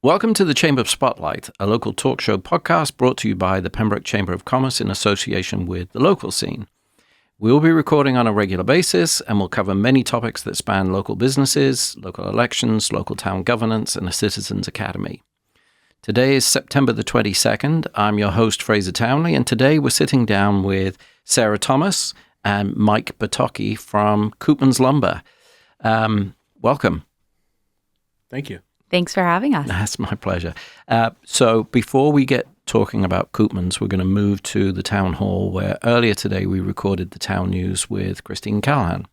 Welcome to the Chamber Spotlight, a local talk show podcast brought to you by the Pembroke Chamber of Commerce in association with the local scene. We will be recording on a regular basis and will cover many topics that span local businesses, local elections, local town governance, and a citizens' academy. Today is September the 22nd. I'm your host, Fraser Townley, and today we're sitting down with Sarah Thomas and Mike Batocchi from Koopman Lumber. Welcome. Thank you. Thanks for having us. That's my pleasure. So before we get talking about Koopmans, we're going to move to the town hall where earlier today we recorded the town news with Christine Callahan.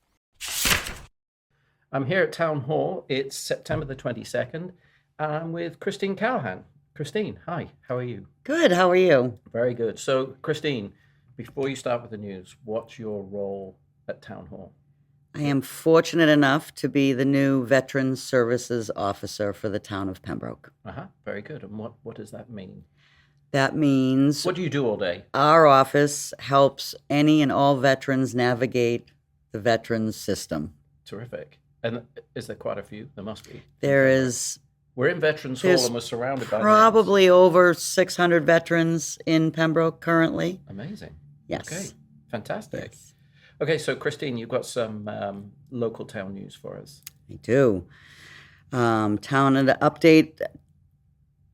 I'm here at town hall. It's September the 22nd. And I'm with Christine Callahan. Christine, hi. How are you? Good. How are you? Very good. So Christine, before you start with the news, what's your role at town hall? I am fortunate enough to be the new Veterans Services Officer for the town of Pembroke. Very good. And what does that mean? That means What do you do all day? our office helps any and all veterans navigate the veterans system. Terrific. And is there quite a few? There must be. There is We're in Veterans Hall There's and we're surrounded by names. probably over 600 veterans in Pembroke currently. Amazing. Yes. Okay. Fantastic. Yes, Okay, so Christine, you've got some local town news for us. I do. Town update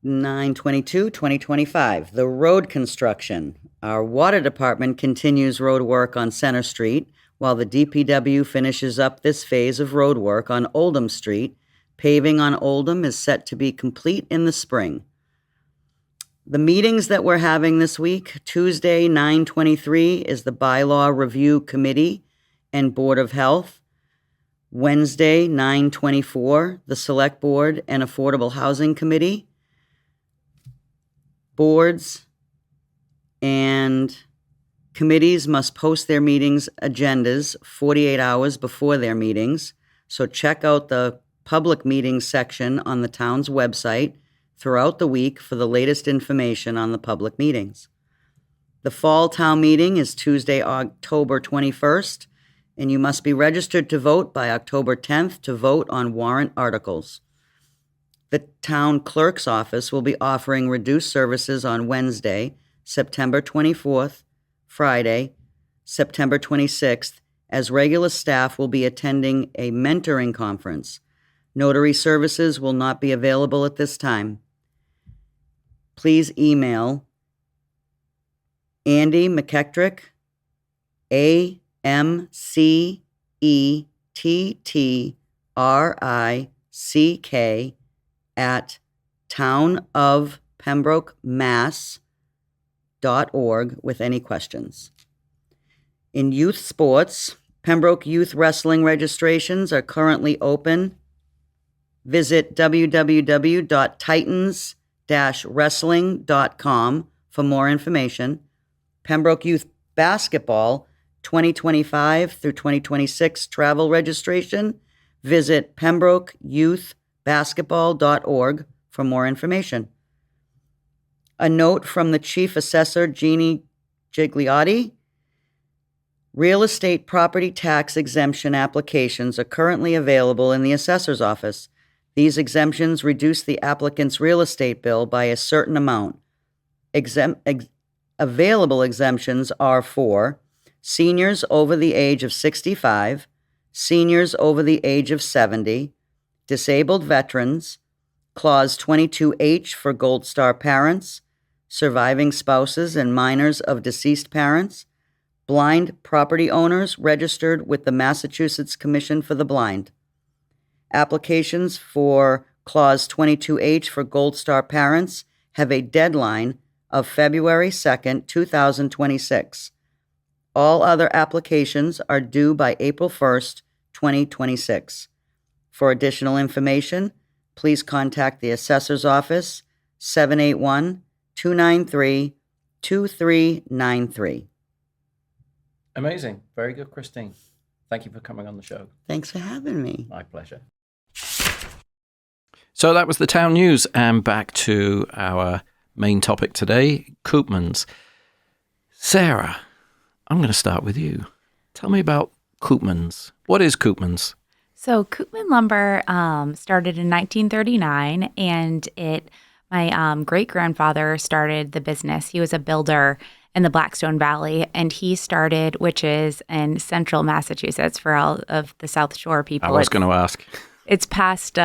9/22/2025. The road construction. Our water department continues road work on Center Street, while the DPW finishes up this phase of road work on Oldham Street. Paving on Oldham is set to be complete in the spring. The meetings that we're having this week, Tuesday, 9/23, is the Bylaw Review Committee and Board of Health. Wednesday, 9/24, the Select Board and Affordable Housing Committee. Boards and committees must post their meetings agendas 48 hours before their meetings, so check out the public meetings section on the town's website throughout the week for the latest information on the public meetings. The fall town meeting is Tuesday, October 21st, and you must be registered to vote by October 10th to vote on warrant articles. The town clerk's office will be offering reduced services on Wednesday, September 24th, Friday, September 26th, as regular staff will be attending a mentoring conference. Notary services will not be available at this time. Please email Andy McKetrick, AMCETTRICK, at townofpembrokemass.org with any questions. In youth sports, Pembroke Youth Wrestling registrations are currently open. Visit www.titans-wrestling.com for more information. Pembroke Youth Basketball 2025 through 2026 travel registration. Visit pembrokeyouthbasketball.org for more information. A note from the Chief Assessor, Jeannie Gigliotti. Real estate property tax exemption applications are currently available in the assessor's office. These exemptions reduce the applicant's real estate bill by a certain amount. Available exemptions are for seniors over the age of 65, seniors over the age of 70, disabled veterans, Clause 22H for Gold Star parents, surviving spouses and minors of deceased parents, blind property owners registered with the Massachusetts Commission for the Blind. Applications for Clause 22H for Gold Star parents have a deadline of February 2nd, 2026. All other applications are due by April 1st, 2026. For additional information, please contact the Assessor's Office, 781-293-2393. Amazing. Very good, Christine. Thank you for coming on the show. Thanks for having me. My pleasure. So that was the town news, and back to our main topic today, Koopmans. Sarah, I'm going to start with you. Tell me about Koopmans. What is Koopmans? So Koopman Lumber started in 1939, and my great-grandfather started the business. He was a builder in the Blackstone Valley, and he started, which is in central Massachusetts for all of the South Shore people. I was going to ask. It's past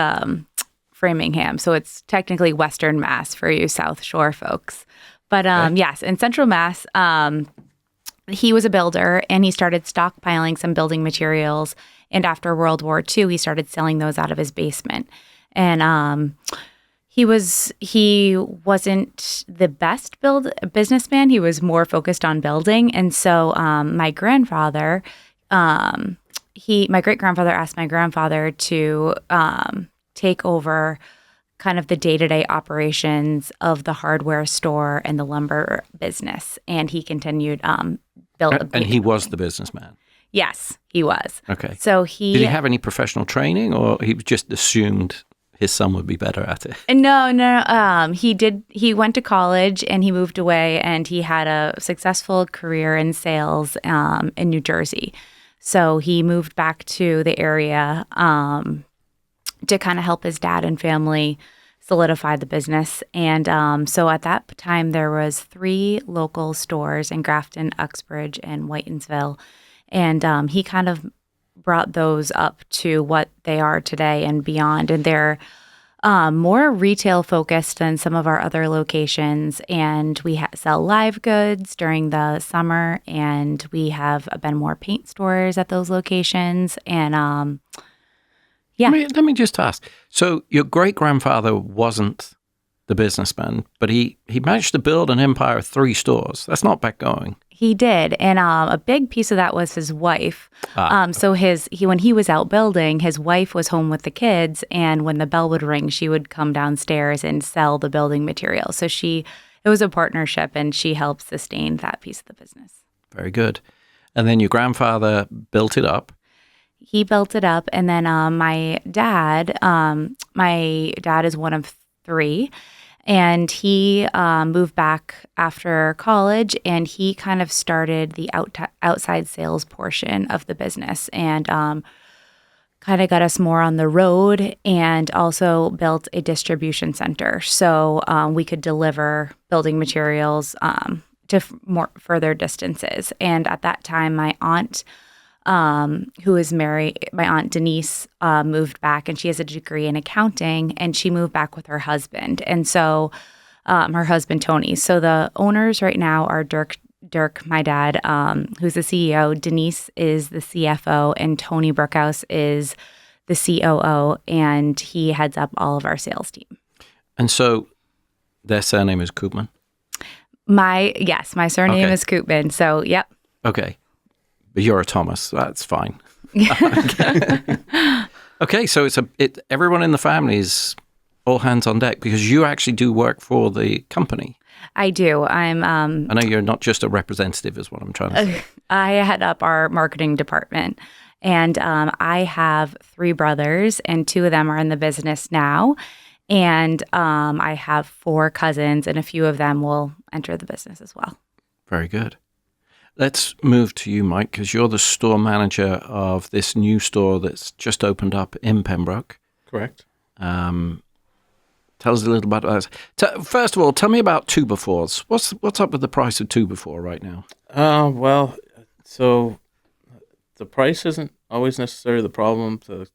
Framingham, so it's technically Western Mass for you South Shore folks. But yes, in central Mass, he was a builder, and he started stockpiling some building materials. And after World War II, he started selling those out of his basement. And he wasn't the best businessman. He was more focused on building. And so my great-grandfather asked my grandfather to take over kind of the day-to-day operations of the hardware store and the lumber business. And he continued building. And he was the businessman? Yes, he was. Okay. So did he have any professional training, or he just assumed his son would be better at it? No. He did. He went to college and he moved away, and he had a successful career in sales in New Jersey. So he moved back to the area to kind of help his dad and family solidify the business. And so at that time, there was 3 local stores in Grafton, Uxbridge, and Whitensville. And he kind of brought those up to what they are today and beyond. And they're more retail focused than some of our other locations. And we sell live goods during the summer. And we have been more paint stores at those locations. And yeah. Let me just ask. So your great-grandfather wasn't the businessman, but he managed to build an empire of 3 stores. That's not bad going. He did, and a big piece of that was his wife. So when he was out building, his wife was home with the kids, and when the bell would ring, she would come downstairs and sell the building materials. So it was a partnership, and she helped sustain that piece of the business. Very good. And then your grandfather built it up. He built it up, and then my dad is one of 3. And he moved back after college, and he kind of started the outside sales portion of the business, and kind of got us more on the road, and also built a distribution center so we could deliver building materials to more further distances. And at that time, my aunt, who is married, my aunt Denise, moved back, and she has a degree in accounting, and she moved back with her husband. And so her husband, Tony. So the owners right now are Dirk, my dad, who's the CEO. Denise is the CFO, and Tony Brookhouse is the COO, and he heads up all of our sales team. And so their surname is Koopman? My surname is Koopman. So, yep. Okay. But you're a Thomas. That's fine. Okay, so everyone in the family is all hands on deck because you actually do work for the company. I do. I know you're not just a representative, is what I'm trying to say. I head up our marketing department, and I have 3 brothers, and 2 of them are in the business now. And I have 4 cousins, and a few of them will enter the business as well. Very good. Let's move to you, Mike, because you're the store manager of this new store that's just opened up in Pembroke. Correct. Tell us a little about that. First of all, tell me about 2x4s. What's up with the price of 2x4 right now? Well, so the price isn't always necessarily the problem. The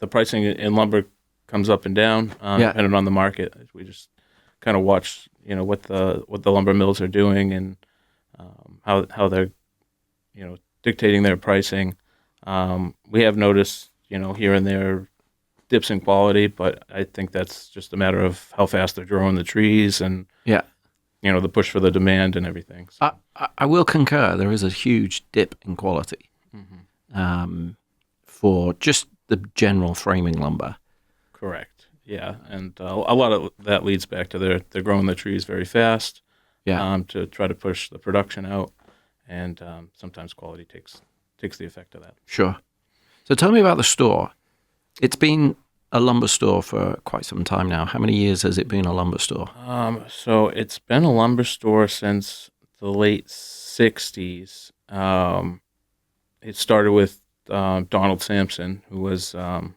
pricing in lumber comes up and down depending on the market. We just kind of watch, what the lumber mills are doing and how they're, dictating their pricing. We have noticed, here and there dips in quality, but I think that's just a matter of how fast they're growing the trees and the push for the demand and everything. So. I will concur. There is a huge dip in quality for just the general framing lumber. Correct. Yeah, and a lot of that leads back to they're growing the trees very fast. To try to push the production out, and sometimes quality takes the effect of that. Sure. So tell me about the store. It's been a lumber store for quite some time now. How many years has it been a lumber store? So it's been a lumber store since the late 60s. It started with Donald Sampson, who was a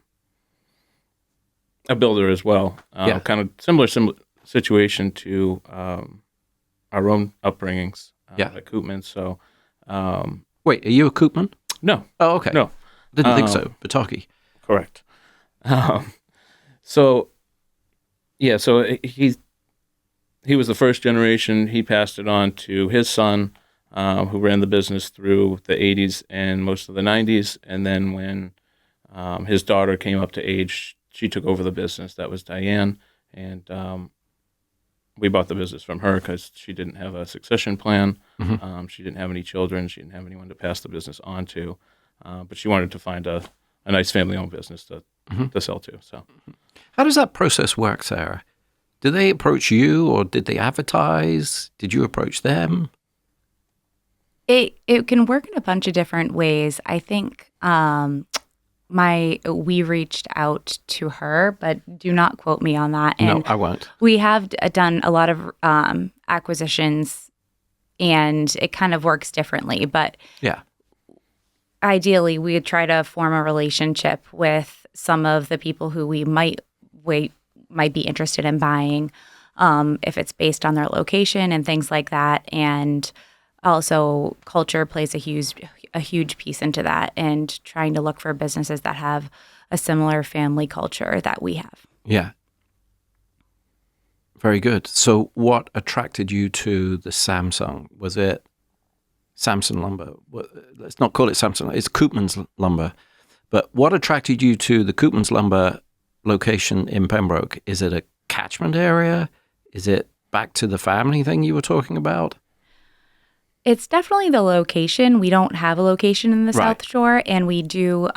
builder as well. Kind of similar situation to our own upbringings at Koopman. So, wait, are you a Koopman? No. Oh, okay. No. Didn't think so. Bataki. Correct. So he was the first generation. He passed it on to his son, who ran the business through the 80s and most of the 90s. And then when his daughter came up to age, she took over the business. That was Diane. And we bought the business from her because she didn't have a succession plan. Mm-hmm. She didn't have any children. She didn't have anyone to pass the business on to. But she wanted to find a nice family-owned business to sell to. So, how does that process work, Sarah? Did they approach you, or did they advertise? Did you approach them? It can work in a bunch of different ways. I think we reached out to her, but do not quote me on that. And no, I won't. We have done a lot of acquisitions, and it kind of works differently. But yeah, ideally, we would try to form a relationship with some of the people who we might be interested in buying, if it's based on their location and things like that. And also, culture plays a huge piece into that, and trying to look for businesses that have a similar family culture that we have. Yeah. Very good. So what attracted you to the Samsung? Was it Samson Lumber? Let's not call it Samsung. It's Koopman's Lumber. But what attracted you to the Koopman's Lumber location in Pembroke? Is it a catchment area? Is it back to the family thing you were talking about? It's definitely the location. We don't have a location in the South Shore, and we did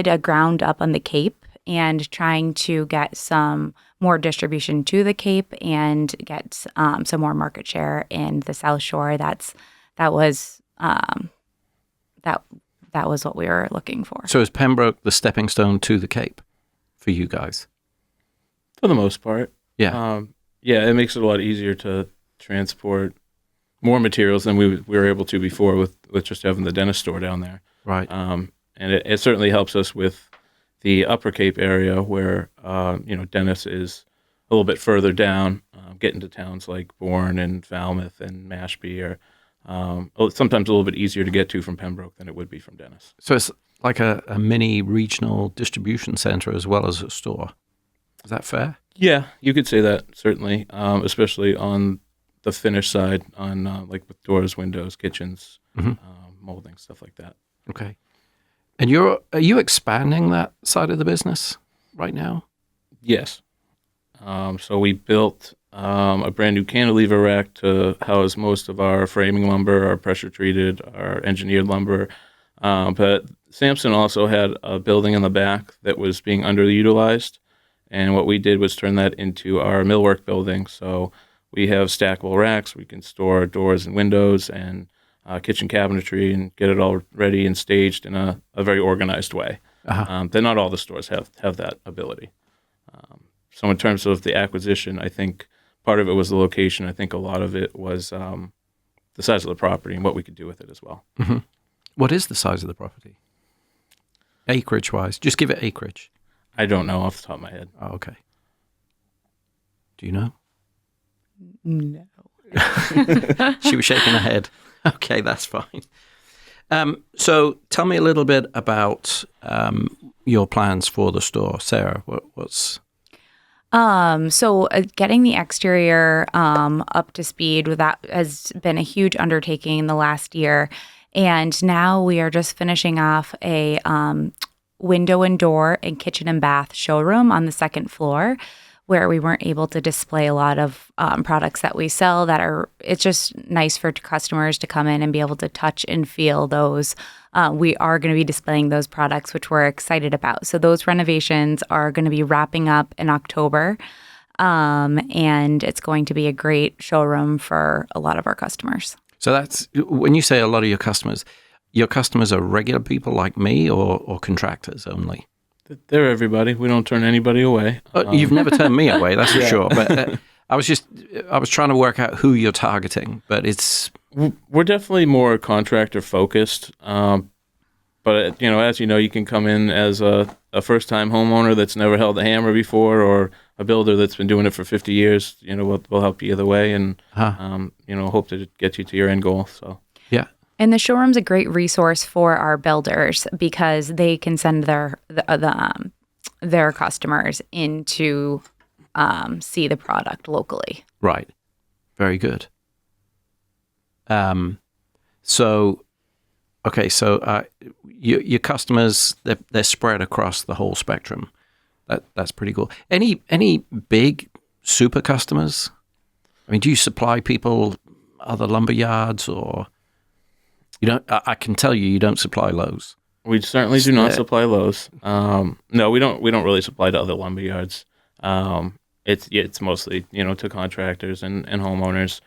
a ground up on the Cape, and trying to get some more distribution to the Cape and get some more market share in the South Shore. That was what we were looking for. So is Pembroke the stepping stone to the Cape for you guys? For the most part. Yeah. It makes it a lot easier to transport more materials than we were able to before with just having the dentist store down there. Right. And it certainly helps us with the Upper Cape area where, Dennis is a little bit further down, getting to towns like Bourne and Falmouth and Mashpee are sometimes a little bit easier to get to from Pembroke than it would be from Dennis. So it's like a mini regional distribution center as well as a store. Is that fair? Yeah, you could say that, certainly, especially on the finish side, on like with doors, windows, kitchens, molding, stuff like that. Okay. And are you expanding that side of the business right now? Yes. So we built a brand new cantilever rack to house most of our framing lumber, our pressure treated, our engineered lumber. But Sampson also had a building in the back that was being underutilized. And what we did was turn that into our millwork building. So we have stackable racks. We can store doors and windows and kitchen cabinetry and get it all ready and staged in a very organized way. But not all the stores have that ability. So in terms of the acquisition, I think part of it was the location. I think a lot of it was the size of the property and what we could do with it as well. Mm-hmm. What is the size of the property? Acreage-wise. Just give it acreage. I don't know off the top of my head. Oh, okay. Do you know? No. She was shaking her head. Okay, that's fine. So tell me a little bit about your plans for the store. Sarah, what's... Getting the exterior up to speed with that has been a huge undertaking in the last year. And now we are just finishing off a window and door and kitchen and bath showroom on the second floor, where we weren't able to display a lot of products that we sell it's just nice for customers to come in and be able to touch and feel those. We are going to be displaying those products, which we're excited about. So those renovations are going to be wrapping up in October, and it's going to be a great showroom for a lot of our customers. So that's, when you say a lot of your customers are regular people like me or contractors only? They're everybody. We don't turn anybody away. You've never turned me away, that's for sure. But I was trying to work out who you're targeting, but we're definitely more contractor focused. But as you know, you can come in as a first-time homeowner that's never held a hammer before, or a builder that's been doing it for 50 years. We'll help you either way, and hope to get you to your end goal. So yeah. And the showroom's a great resource for our builders because they can send their customers in to see the product locally. Right. Very good. So your customers, they're spread across the whole spectrum. That's pretty cool. Any big super customers? I mean, do you supply people other lumber yards, or you don't? I can tell you don't supply Lowe's. We certainly do not supply Lowe's. No, we don't really supply to other lumber yards. It's mostly to contractors and homeowners.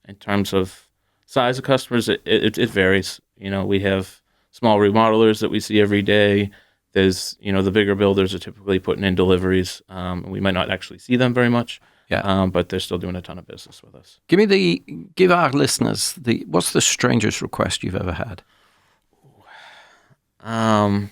In terms of size of customers, it varies. We have small remodelers that we see every day. There's the bigger builders are typically putting in deliveries. We might not actually see them very much. Yeah. But they're still doing a ton of business with us. Give our listeners what's the strangest request you've ever had? I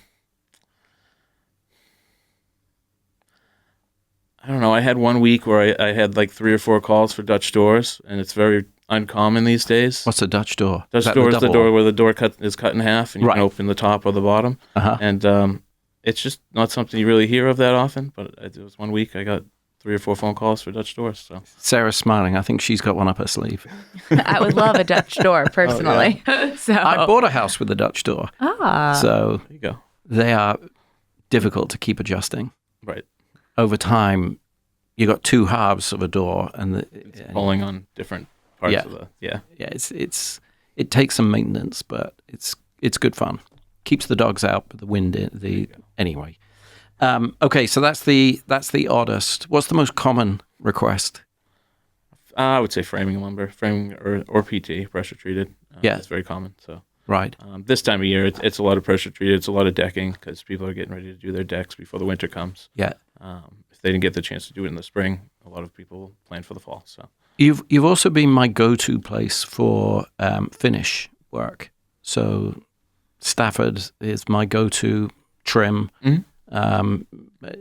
don't know. I had one week where I had like 3 or 4 calls for Dutch doors, and it's very uncommon these days. What's a Dutch door? Dutch door is the door where the door is cut in half, and you can open the top or the bottom. Uh-huh. And it's just not something you really hear of that often. But it was one week I got 3 or 4 phone calls for Dutch doors. So Sarah's smiling. I think she's got one up her sleeve. I would love a Dutch door personally. Oh, yeah. So I bought a house with a Dutch door. So there you go. They are difficult to keep adjusting. Right. Over time, you got 2 halves of a door, and it's pulling on different parts of the Yeah, it takes some maintenance, but it's good fun. Keeps the dogs out, but the wind in. Anyway. Okay, so that's the oddest. What's the most common request? I would say framing lumber, framing or PT, pressure treated. It's very common. So right. This time of year, it's a lot of pressure treated. It's a lot of decking because people are getting ready to do their decks before the winter comes. Yeah. If they didn't get the chance to do it in the spring, a lot of people plan for the fall. So you've also been my go-to place for finish work. So Stafford is my go-to trim. Mm-hmm.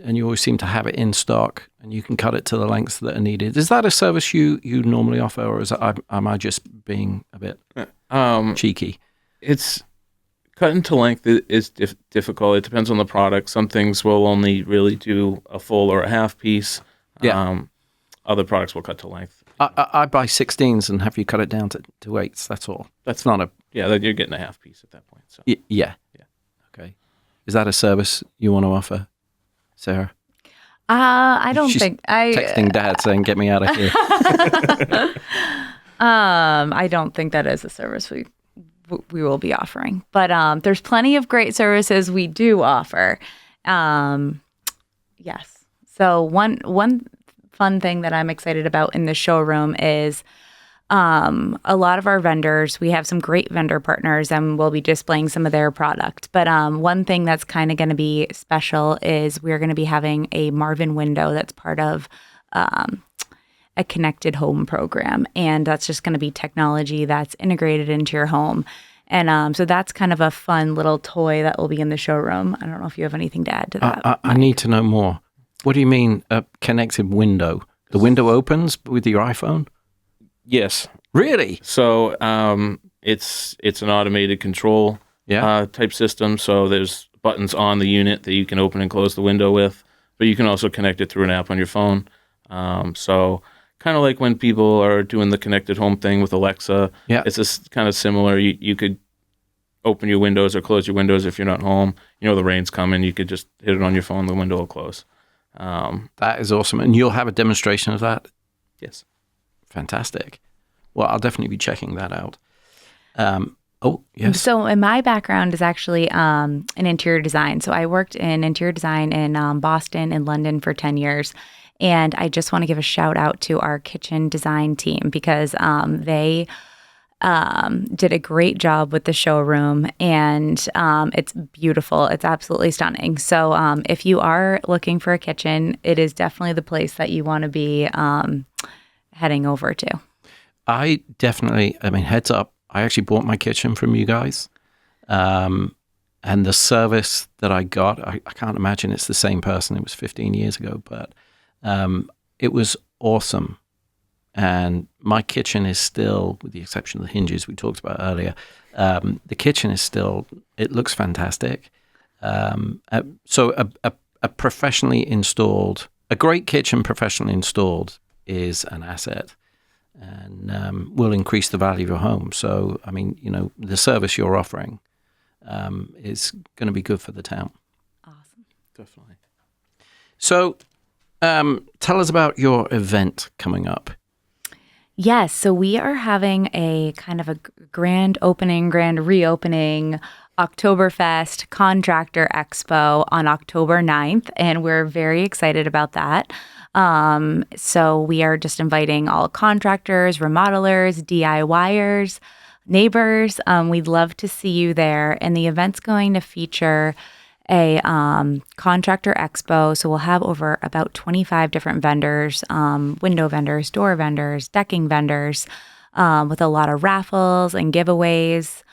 And you always seem to have it in stock, and you can cut it to the lengths that are needed. Is that a service you normally offer, or am I just being a bit cheeky? It's cutting to length is difficult. It depends on the product. Some things will only really do a full or a half piece. Yeah. Other products will cut to length. I buy 16s and have you cut it down to 8s. That's all. That's not a... Yeah, then you're getting a half piece at that point. So. Yeah. Okay. Is that a service you want to offer, Sarah? I don't think texting Dad saying, "Get me out of here." I don't think that is a service we will be offering, but there's plenty of great services we do offer. Yes. So one fun thing that I'm excited about in the showroom is a lot of our vendors, we have some great vendor partners, and we'll be displaying some of their product. But one thing that's kind of going to be special is we're going to be having a Marvin window that's part of a connected home program. And that's just going to be technology that's integrated into your home. And so that's kind of a fun little toy that will be in the showroom. I don't know if you have anything to add to that. I need to know more. What do you mean a connected window? The window opens with your iPhone? Yes. Really? So it's an automated control type system. So there's buttons on the unit that you can open and close the window with, but you can also connect it through an app on your phone. So kind of like when people are doing the connected home thing with Alexa, it's just kind of similar. You could open your windows or close your windows if you're not home. The rain's coming. You could just hit it on your phone. The window will close. That is awesome. And you'll have a demonstration of that? Yes. Fantastic. Well, I'll definitely be checking that out. Yes. So my background is actually in interior design. So I worked in interior design in Boston and London for 10 years. And I just want to give a shout out to our kitchen design team because they did a great job with the showroom, and it's beautiful. It's absolutely stunning. So if you are looking for a kitchen, it is definitely the place that you want to be heading over to. Heads up, I actually bought my kitchen from you guys. and the service that I got, I can't imagine it's the same person. It was 15 years ago, but it was awesome. And my kitchen is still, with the exception of the hinges we talked about earlier, the kitchen is still, it looks fantastic. So a professionally installed, a great kitchen professionally installed is an asset, and will increase the value of your home. So, I mean, the service you're offering is going to be good for the town. Awesome. Definitely. So, tell us about your event coming up. Yes, so we are having a kind of a grand opening, grand reopening Oktoberfest Contractor Expo on October 9th, and we're very excited about that. So we are just inviting all contractors, remodelers, DIYers, neighbors. We'd love to see you there, and the event's going to feature a contractor expo. So we'll have over about 25 different vendors, window vendors, door vendors, decking vendors, with a lot of raffles and giveaways.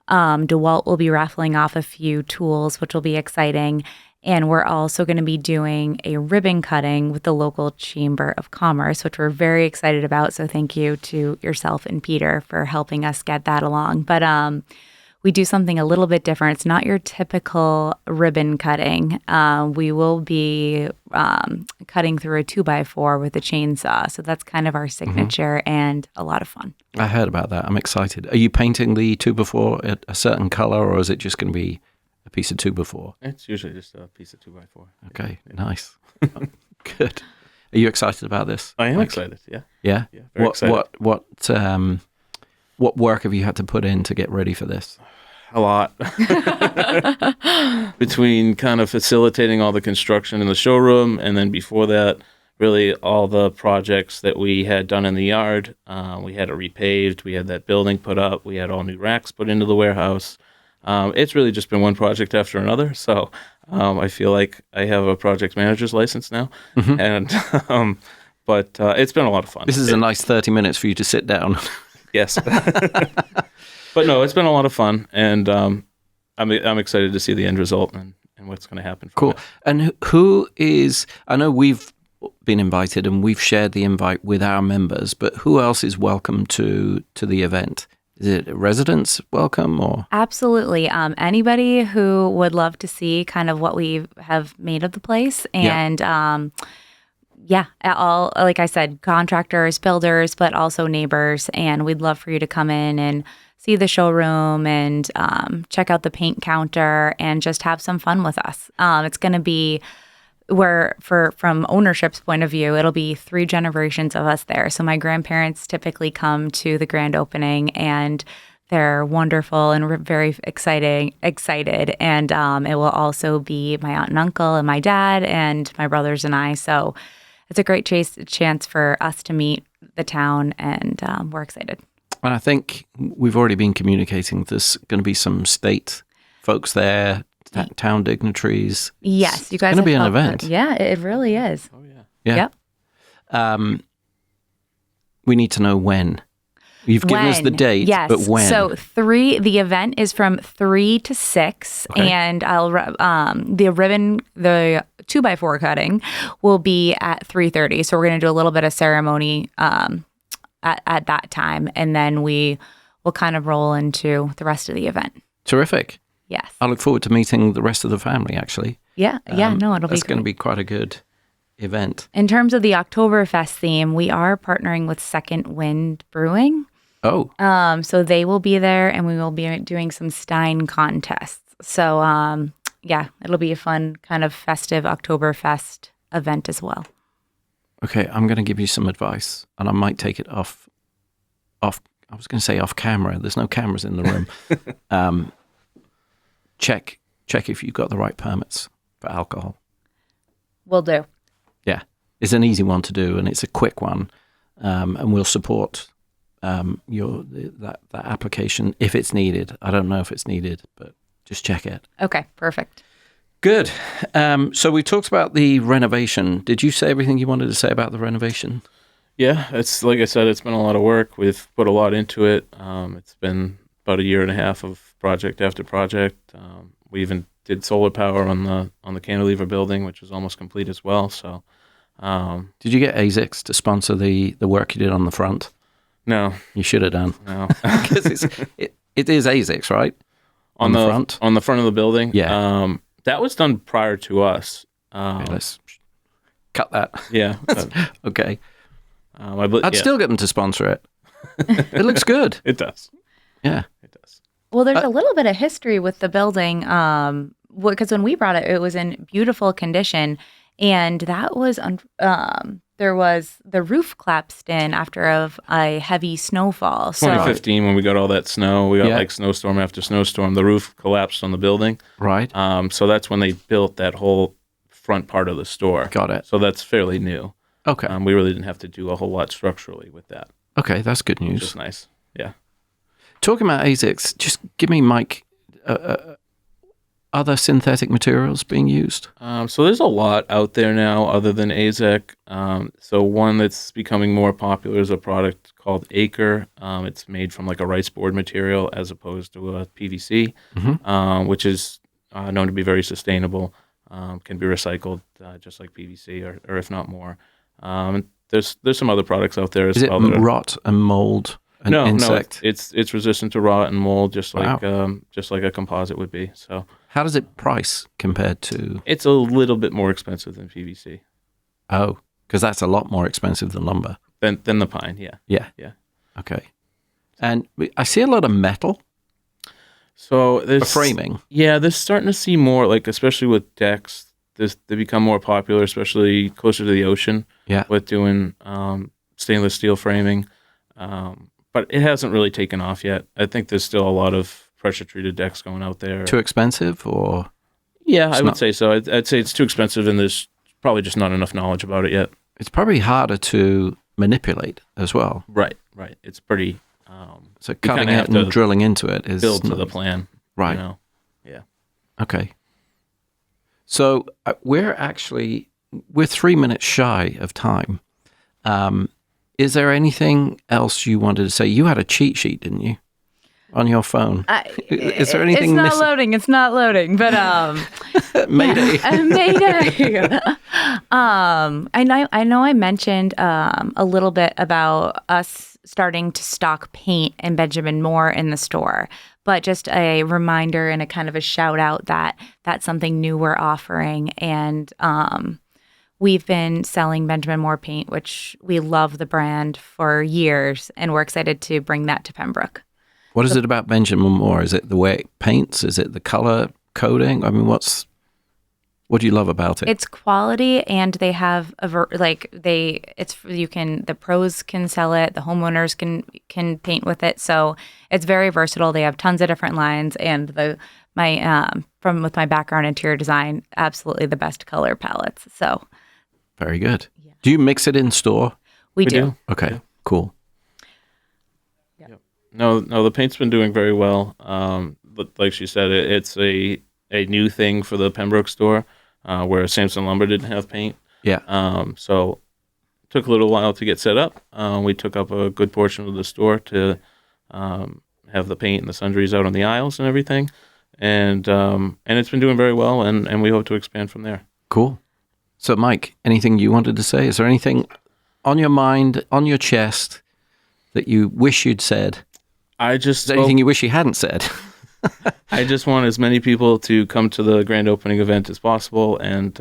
DeWalt will be raffling off a few tools, which will be exciting. And we're also going to be doing a ribbon cutting with the local Chamber of Commerce, which we're very excited about. So thank you to yourself and Peter for helping us get that along. But we do something a little bit different. It's not your typical ribbon cutting. We will be cutting through a 2x4 with a chainsaw. So that's kind of our signature and a lot of fun. I heard about that. I'm excited. Are you painting the 2x4 a certain color, or is it just going to be a piece of 2x4? It's usually just a piece of 2x4. Okay, nice. Good. Are you excited about this? I am excited, yeah. Yeah? Yeah, very excited. What work have you had to put in to get ready for this? A lot. Between kind of facilitating all the construction in the showroom, and then before that, really all the projects that we had done in the yard. We had it repaved. We had that building put up. We had all new racks put into the warehouse. It's really just been one project after another. So I feel like I have a project manager's license now. And but it's been a lot of fun. This is a nice 30 minutes for you to sit down. Yes. But no, it's been a lot of fun, and I'm excited to see the end result and what's going to happen. Cool. That. And who is, I know we've been invited and we've shared the invite with our members, but who else is welcome to the event? Is it residents welcome or? Absolutely. Anybody who would love to see kind of what we have made of the place, and all, like I said, contractors, builders, but also neighbors. And we'd love for you to come in and see the showroom and check out the paint counter and just have some fun with us. It's going to be from ownership's point of view, it'll be 3 generations of us there. So my grandparents typically come to the grand opening, and they're wonderful and very excited. And it will also be my aunt and uncle and my dad and my brothers and I. So it's a great chance for us to meet the town, and we're excited. And I think we've already been communicating. There's going to be some state folks there, town dignitaries. Yes, you guys. It's going to be an event. Yeah, it really is. Oh yeah. Yeah. Yep. We need to know when. You've given us the date, yes. but when? So the event is from 3 to 6, okay. And the 2x4 cutting will be at 3:30. So we're going to do a little bit of ceremony at that time, and then we will kind of roll into the rest of the event. Terrific. Yes. I look forward to meeting the rest of the family, actually. Yeah. It'll be That's going to be quite a good event. In terms of the Oktoberfest theme, we are partnering with Second Wind Brewing. Oh. So they will be there, and we will be doing some Stein contests. So, it'll be a fun kind of festive Oktoberfest event as well. Okay, I'm going to give you some advice, and I might take it off. I was going to say off camera. There's no cameras in the room. Check if you've got the right permits for alcohol. Will do. Yeah, it's an easy one to do, and it's a quick one, and we'll support that application if it's needed. I don't know if it's needed, but just check it. Okay, perfect. Good. So we talked about the renovation. Did you say everything you wanted to say about the renovation? Yeah, it's like I said, it's been a lot of work. We've put a lot into it. It's been about 1.5 years of project after project. We even did solar power on the cantilever building, which is almost complete as well. So, did you get ASICS to sponsor the work you did on the front? No, you should have done. No, because it is ASICS, right? On the front, on the front of the building. Yeah, that was done prior to us. Okay, let's cut that. Yeah. Okay. I'd still get them to sponsor it. It looks good. It does. Yeah, it does. Well, there's a little bit of history with the building, because when we brought it, it was in beautiful condition, and that was there was the roof collapsed in after a heavy snowfall. 2015, when we got all that snow, we got like snowstorm after snowstorm. The roof collapsed on the building. Right. So that's when they built that whole front part of the store. Got it. So that's fairly new. Okay. We really didn't have to do a whole lot structurally with that. Okay, that's good news. Which is nice. Yeah. Talking about ASICS, just give me, Mike, other synthetic materials being used? So there's a lot out there now other than AZEK. So one that's becoming more popular is a product called Acre. It's made from like a rice board material as opposed to a PVC, which is known to be very sustainable. Can be recycled just like PVC or if not more. There's some other products out there as well. Is it rot and mold? No, insect? It's resistant to rot and mold, just like a composite would be. So, how does it price compared to? It's a little bit more expensive than PVC. Oh, because that's a lot more expensive than lumber. Than the pine, yeah. Yeah. Okay. And I see a lot of metal. So there's framing. Yeah, they're starting to see more, like especially with decks. They become more popular, especially closer to the ocean. Yeah. With doing stainless steel framing. But it hasn't really taken off yet. I think there's still a lot of pressure-treated decks going out there. Too expensive, or? Yeah, I would say so. I'd say it's too expensive, and there's probably just not enough knowledge about it yet. It's probably harder to manipulate as well. Right. It's pretty... so cutting it and drilling into it is... built to the plan. Right. You know? Yeah. Okay. So we're 3 minutes shy of time. Is there anything else you wanted to say? You had a cheat sheet, didn't you, on your phone? Is there anything? It's not loading. But Mayday. Mayday. I know. I mentioned a little bit about us starting to stock paint and Benjamin Moore in the store. But just a reminder and a kind of a shout out that that's something new we're offering, and we've been selling Benjamin Moore paint, which we love the brand for years, and we're excited to bring that to Pembroke. What is it about Benjamin Moore? Is it the way it paints? Is it the color coding? I mean, what do you love about it? It's quality, and they have the pros can sell it, the homeowners can paint with it, so it's very versatile. They have tons of different lines, and with my background in interior design, absolutely the best color palettes. So. Very good. Yeah. Do you mix it in store? We do. Okay, yeah. Cool. Yep. No, the paint's been doing very well. But like she said, it's a new thing for the Pembroke store, where Samson Lumber didn't have paint. Yeah. So it took a little while to get set up. We took up a good portion of the store to have the paint and the sundries out on the aisles and everything. And it's been doing very well, and we hope to expand from there. Cool. So, Mike, anything you wanted to say? Is there anything on your mind, on your chest, that you wish you'd said? Is there anything you wish you hadn't said? I just want as many people to come to the grand opening event as possible, and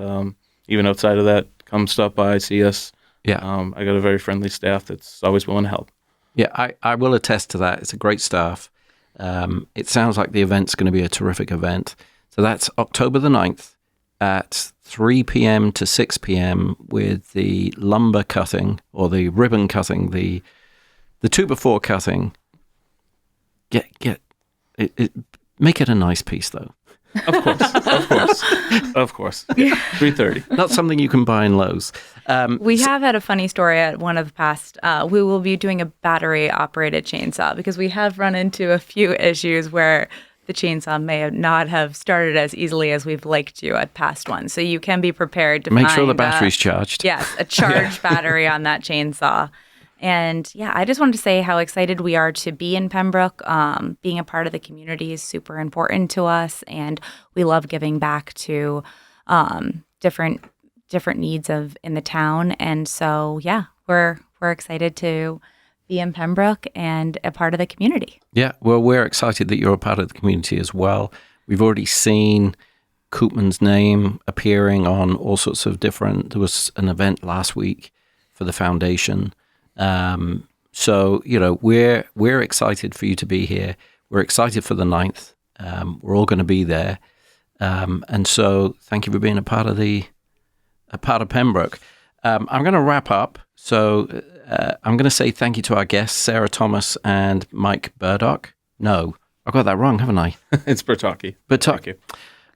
even outside of that, come stop by, see us. Yeah. I got a very friendly staff that's always willing to help. Yeah, I will attest to that. It's a great staff. It sounds like the event's going to be a terrific event. So that's October the 9th at 3 p.m. to 6 p.m. with the lumber cutting or the ribbon cutting, the 2x4 cutting. Make it a nice piece, though. Of course. Yeah. 3:30. Not something you can buy in Lowe's. We have had a funny story at one of the past. We will be doing a battery-operated chainsaw because we have run into a few issues where the chainsaw may not have started as easily as we've liked to at past ones. So you can be prepared to make sure the battery's charged. Yes, a charged battery on that chainsaw. And yeah, I just wanted to say how excited we are to be in Pembroke. Being a part of the community is super important to us, and we love giving back to different needs in the town. And so yeah, we're excited to be in Pembroke and a part of the community. Yeah, well, we're excited that you're a part of the community as well. We've already seen Koopman's name appearing on all sorts of different. There was an event last week for the foundation. So, we're excited for you to be here. We're excited for the 9th. We're all going to be there. And so thank you for being a part of Pembroke. I'm going to wrap up. So I'm going to say thank you to our guests, Sarah Thomas and Mike Burdock. No, I got that wrong, haven't I? It's Bertocchi. Bertocchi.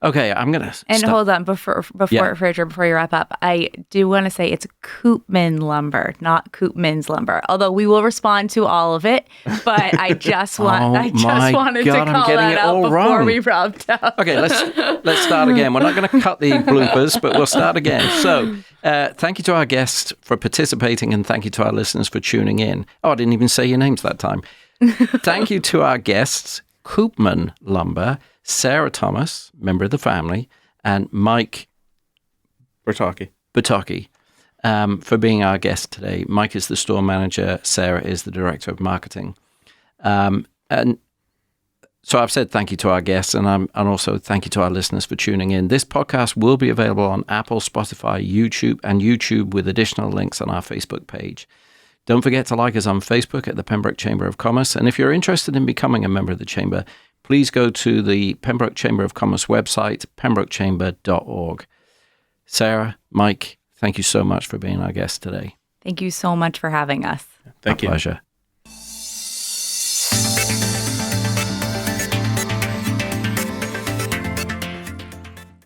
Okay, I'm going to And hold on, before Fraser, before you wrap up, I do want to say it's Koopman Lumber, not Koopman's Lumber. Although we will respond to all of it, but I just wanted to call that out before we wrapped up. Okay, let's start again. We're not going to cut the bloopers, but we'll start again. So, thank you to our guests for participating, and thank you to our listeners for tuning in. Oh, I didn't even say your names that time. Thank you to our guests, Koopman Lumber, Sarah Thomas, member of the family, and Mike Bertocchi, for being our guest today. Mike is the store manager. Sarah is the director of marketing. And so I've said thank you to our guests, and also thank you to our listeners for tuning in. This podcast will be available on Apple, Spotify, YouTube with additional links on our Facebook page. Don't forget to like us on Facebook at the Pembroke Chamber of Commerce. And if you're interested in becoming a member of the Chamber, please go to the Pembroke Chamber of Commerce website, pembrokechamber.org. Sarah, Mike, thank you so much for being our guest today. Thank you so much for having us. Thank you. Pleasure.